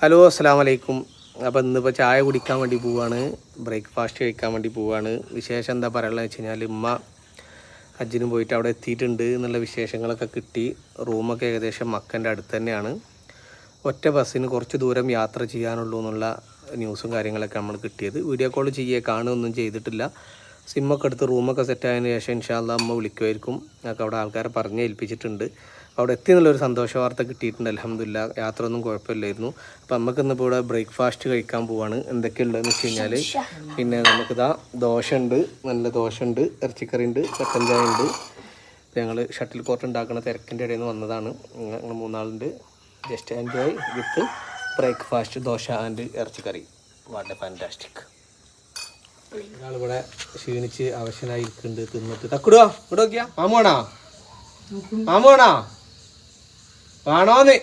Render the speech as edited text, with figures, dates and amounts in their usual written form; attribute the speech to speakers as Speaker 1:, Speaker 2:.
Speaker 1: Hello അസ്സലാമു അലൈക്കും. അപ്പോൾ ഇന്നിപ്പോൾ ചായ കുടിക്കാൻ വേണ്ടി പോവാണ്, ബ്രേക്ക്ഫാസ്റ്റ് കഴിക്കാൻ വേണ്ടി പോവാണ്. വിശേഷം എന്താ പറയുള്ളത് വെച്ച് കഴിഞ്ഞാൽ ഉമ്മ ഹജ്ജിന് പോയിട്ട് അവിടെ എത്തിയിട്ടുണ്ട് എന്നുള്ള വിശേഷങ്ങളൊക്കെ കിട്ടി. റൂമൊക്കെ ഏകദേശം മക്കൻ്റെ അടുത്ത് തന്നെയാണ്. ഒറ്റ ബസ്സിന് കുറച്ച് ദൂരം യാത്ര ചെയ്യാനുള്ളൂ എന്നുള്ള ന്യൂസും കാര്യങ്ങളൊക്കെ നമ്മൾ കിട്ടിയത്. വീഡിയോ കോൾ കാണുകയൊന്നും ചെയ്തിട്ടില്ല. സിമ്മൊക്കെ എടുത്ത് റൂമൊക്കെ സെറ്റായതിനു ശേഷം ഇൻഷാ അല്ലാഹ് അമ്മ വിളിക്കുമായിരിക്കും. ഞങ്ങൾക്ക് അവിടെ ആൾക്കാരെ പറഞ്ഞ് ഏൽപ്പിച്ചിട്ടുണ്ട്. അവിടെ എത്തി എന്നുള്ളൊരു സന്തോഷ വാർത്ത കിട്ടിയിട്ടുണ്ട്. അൽഹംദുലില്ലാഹ് യാത്ര ഒന്നും കുഴപ്പമില്ലായിരുന്നു. അപ്പോൾ നമുക്ക് ഇന്നിപ്പോൾ ഇവിടെ ബ്രേക്ക്ഫാസ്റ്റ് കഴിക്കാൻ പോവാണ്. എന്തൊക്കെയുള്ളതെന്ന് വെച്ച് കഴിഞ്ഞാൽ പിന്നെ നമുക്കിതാ ദോശ ഉണ്ട്, നല്ല ദോശ ഉണ്ട്, ഇറച്ചിക്കറി ഉണ്ട്, കട്ടൻ ചായ ഉണ്ട്. ഞങ്ങൾ ഷട്ടിൽ കോർട്ട് ഉണ്ടാക്കുന്ന തിരക്കിൻ്റെ ഇടയിൽ നിന്ന് വന്നതാണ്. ഞങ്ങൾ മൂന്നാളുണ്ട്. Just enjoy with breakfast dosa and ഇറച്ചിക്കറി. വളരെ ഫാൻറ്റാസ്റ്റിക്. ഒരാളിവിടെ ക്ഷീണിച്ച് അവശനായിരിക്കുന്നുണ്ട് തിന്നിട്ട്. തക്കുടുവോ ഇവിടെ നോക്കിയാ മാമോണാ വേണോന്ന്